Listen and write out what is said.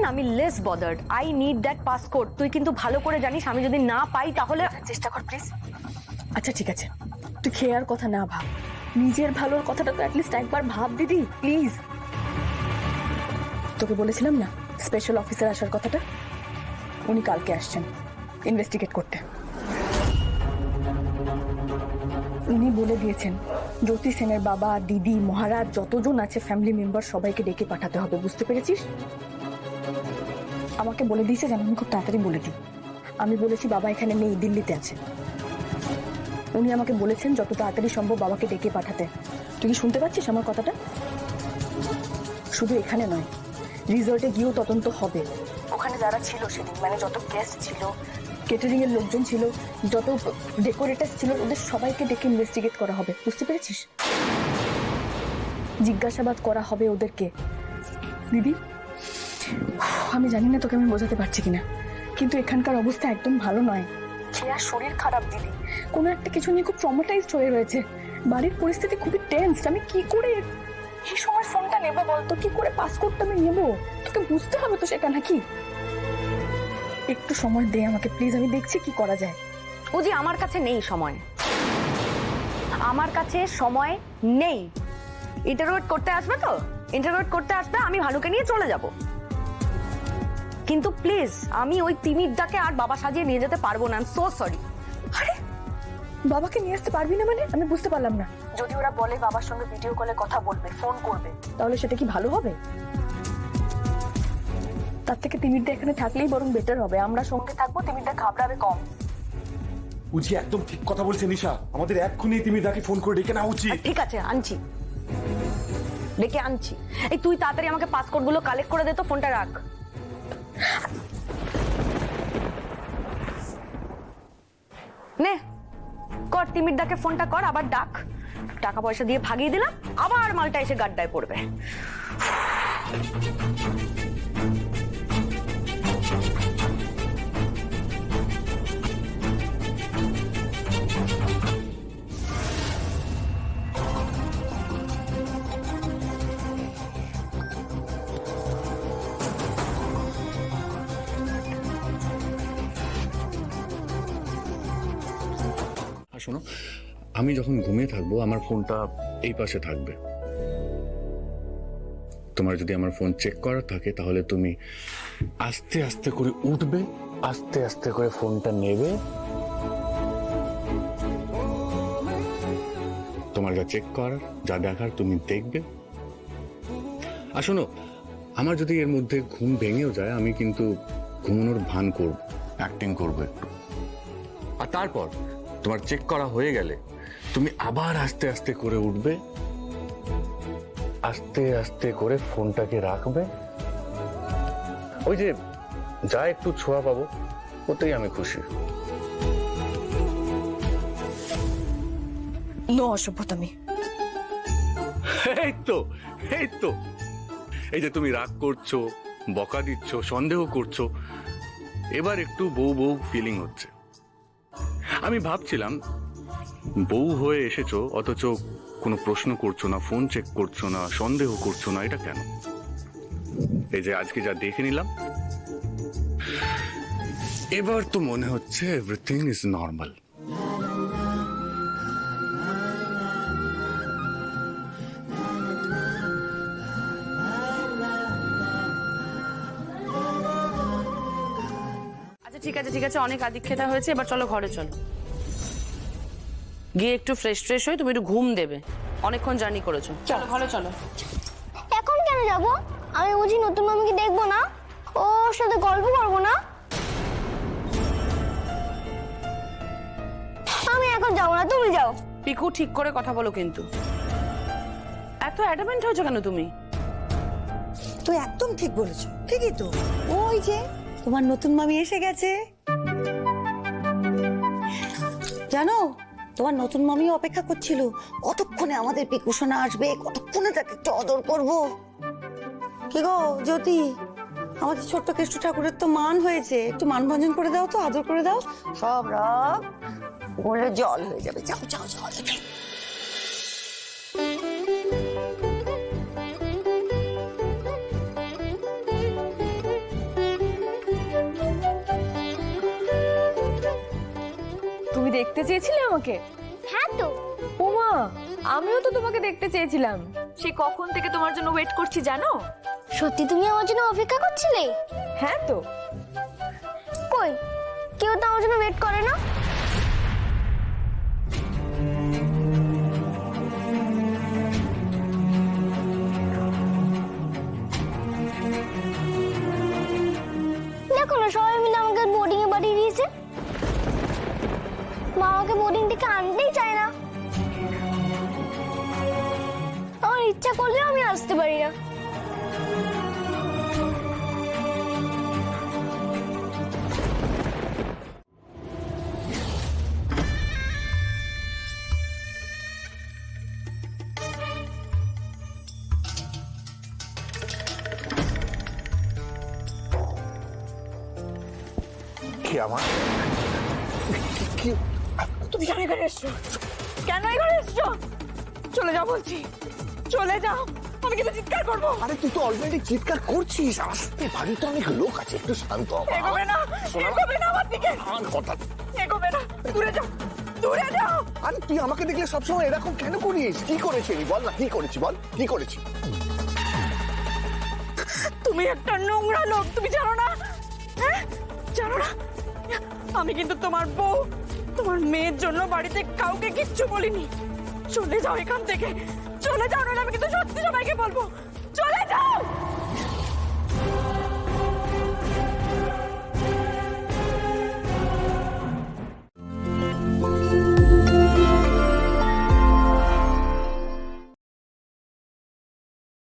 Fine, আমি less bothered. I need that passcode. তুই কিন্তু ভালো করে জানিস আমি যদি না পাই তাহলে চেষ্টা কর প্লিজ। আচ্ছা ঠিক আছে, তুই খেয়ার কথা না ভাব, নিজের ভালোর কথাটা তো অ্যাটলিস্ট একবার ভাব দিদি প্লিজ। তোকে বলেছিলাম না স্পেশাল অফিসার আসার কথাটা, উনি কালকে আসছেন ইনভেস্টিগেট করতে। উনি বলে দিয়েছেন জ্যোতি সেনের বাবা, দিদি, মহারাজ যতজন আছে ফ্যামিলি মেম্বার সবাইকে ডেকে পাঠাতে হবে, বুঝতে পেরেছিস? আমাকে বলে দিয়েছে যেন আমি খুব তাড়াতাড়ি বলে দিই। আমি বলেছি বাবা এখানে নেই, দিল্লিতে আছে। উনি আমাকে বলেছেন যত তাড়াতাড়ি সম্ভব বাবাকে ডেকে পাঠাতে। তুই কি শুনতে পাচ্ছিস আমার কথাটা? শুধু এখানে নয়, রিসর্টে গিয়েও তদন্ত হবে। ওখানে যারা ছিল সেদিন, মানে যত গেস্ট ছিল, কেটারিং এর লোকজন ছিল, যত ডেকোরেটার ছিল, ওদের সবাইকে ডেকে ইনভেস্টিগেট করা হবে, বুঝতে পেরেছিস? জিজ্ঞাসাবাদ করা হবে ওদেরকে। দিদি, আমি জানি না তোকে আমি বোঝাতে পারছি কিনা, কিন্তু এখানকার অবস্থা একদম ভালো নয়। খেয়ার শরীর খারাপ দিদি, কোনো একটা কিছু নিয়ে খুব ট্রমাটাইজড হয়ে রয়েছে। বাড়ির পরিস্থিতি খুবই টেন্সড। আমি কি করে এই সময় ফোনটা নেবো বলতো? কি করে পাসকোডটা আমি নেবো? তোকে বুঝতে হবে তো সেটা, নাকি? একটু সময় দে আমাকে প্লিজ, আমি দেখছি কি করা যায়। ও জি, আমার কাছে নেই সময়, আমার কাছে সময় নেই। ইন্টারভিউ করতে আসবে তো ইন্টারভিউ করতে আসবে, আমি ভানুকে নিয়ে চলে যাব। কিন্তু প্লিজ আমি ওই তিমিরটাকে আর বাবা সাজিয়ে নিয়ে যেতে পারবো না। I am so sorry. আরে বাবাকে নিয়ে আসতে পারবি না মানে? আমি বুঝতে পারলাম না। যদি ওরা বলে বাবার সঙ্গে ভিডিও কলে কথা বলবে, ফোন করবে, তাহলে সেটা কি ভালো হবে? তার থেকে তিমিরদা এখানে থাকলেই বরং বেটার হবে। আমরা সঙ্গে থাকবো, তিমিরদা ঘাবড়াবে কম। উজি একদম ঠিক কথা বলছে নিশা, আমাদের এক্ষুনি তিমিরদাকে ফোন করে ডেকে না উচিত। ঠিক আছে, আনছি, ডেকে আনছি। এই তুই তাড়াতাড়ি আমাকে পাসকোড গুলো কালেক্ট করে দে তো, ফোনটা রাখ। নে কর, তিমিরদাকে ফোনটা কর, আবার ডাক। টাকা পয়সা দিয়ে ভাগিয়ে দিলাম, আবার মালটা এসে গাড্ডায় পড়বে। শোনো, আমি যখন ঘুমিয়ে থাকবো আমার ফোনটা এই পাশে থাকবে। তোমার যদি আমার ফোন চেক করার থাকে তাহলে তুমি আস্তে আস্তে করে উঠবে, আস্তে আস্তে করে ফোনটা নেবে, তোমার যা চেক করার, যা দেখার তুমি দেখবে। আর শোনো, আমার যদি এর মধ্যে ঘুম ভেঙেও যায় আমি কিন্তু ঘুমানোর ভান করব, অ্যাক্টিং করবো একটু। আর তারপর তোমার চেক করা হয়ে গেলে তুমি আবার আস্তে আস্তে করে উঠবে, আস্তে আস্তে করে ফোনটাকে রাখবে। ওই যে যা একটু ছোঁয়া পাবো ওতেই আমি খুশি। নো অসভ্যতামি। এই তো, এই তো, এই যে তুমি রাগ করছো, বকা দিচ্ছ, সন্দেহ করছো, এবার একটু বউ বউ ফিলিং হচ্ছে। আমি ভাবছিলাম বউ হয়ে এসেছো অথচ কোনো প্রশ্ন করছো না, ফোন চেক করছো না, সন্দেহ করছো না, এটা কেন? এই যে আজকে যা দেখে নিলাম, এবার তো মনে হচ্ছে এভরিথিং ইজ নর্মাল। আচ্ছা ঠিক আছে ঠিক আছে, অনেক আদিক খেতা হয়েছে, এবার চলো ঘরে চলো, গিয়ে একটু ফ্রেশ ফ্রেশ হয়ে তুমি একটু ঘুম দেবে, অনেকক্ষণ জার্নি করেছো। চলো ঘরে চলো। এখন কেন যাব? আমি বুঝি নতুন মামিকে দেখবো না? ওর সাথে গল্প করবো না? আমি এখন যাবো না, তুমি যাও। পিকু ঠিক করে কথা বলো কিন্তু, এত অ্যাডামেন্ট হয়েছো কেন তুমি? তুই একদম ঠিক বলেছ, ঠিকই তো। ওই যে তোমার নতুন মামি এসে গেছে। জানো, তোমার নতুন মামি অপেক্ষা করছিল কতক্ষণে আমাদের পিকুসোনা আসবে, কতক্ষণে তাকে একটু আদর করবো। কি গো জ্যোতি, আমাদের ছোট্ট কৃষ্ণ ঠাকুরের তো মান হয়েছে, একটু মান ভঞ্জন করে দাও তো, আদর করে দাও, সব রাগ বলে জল হয়ে যাবে। যাও যাও যাও। দেখতে চেয়েছিলে আমাকে? হ্যাঁ তো। ওমা, আমিও তো তোমাকে দেখতে চেয়েছিলাম। সে কখন থেকে তোমার জন্য ওয়েট করছি জানো? সত্যি তুমি আমার জন্য অপেক্ষা করছিলে? হ্যাঁ তো। কই, কেউ তো আমার জন্য ওয়েট করে না। দেখো না, সবাই মিলে আমাকে বোর্ডিং এ পাঠিয়ে দিয়েছে। মা আমাকে বোর্ডিং থেকে আনতেই চায় না। আমার ইচ্ছা করলেও আমি আসতে পারি না। কি আমার তুমি কেন এখানে এসছো? কেন এখানে এসছো? চলে যাও বলছি, চলে যাও। আমি কিন্তু চিৎকার করবো। আরে তুই তো অলরেডি চিৎকার করছিস, আসতে পারি তো, অনেক লোক আছে, একটু শান্ত হ। এগোবে না, এগোবে না আমার দিকে, আমার কথা, এগোবে না, দূরে যাও, দূরে যাও। আরে তুই আমাকে দেখলে সবসময় এরকম কেন করিস? কি করেছি আমি? বল না, কি করেছি বল, কি করেছি? তুমি একটা নোংরা লোক, তুমি জানো না? হ্যাঁ, জানো না? আমি কিন্তু তোমার বউ, তোমার মেয়ের জন্য বাড়িতে কাউকে কিচ্ছু বলিনি। চলে যাও এখান থেকে, চলে যাও, না আমি কিন্তু সত্যি সবাইকে বলবো।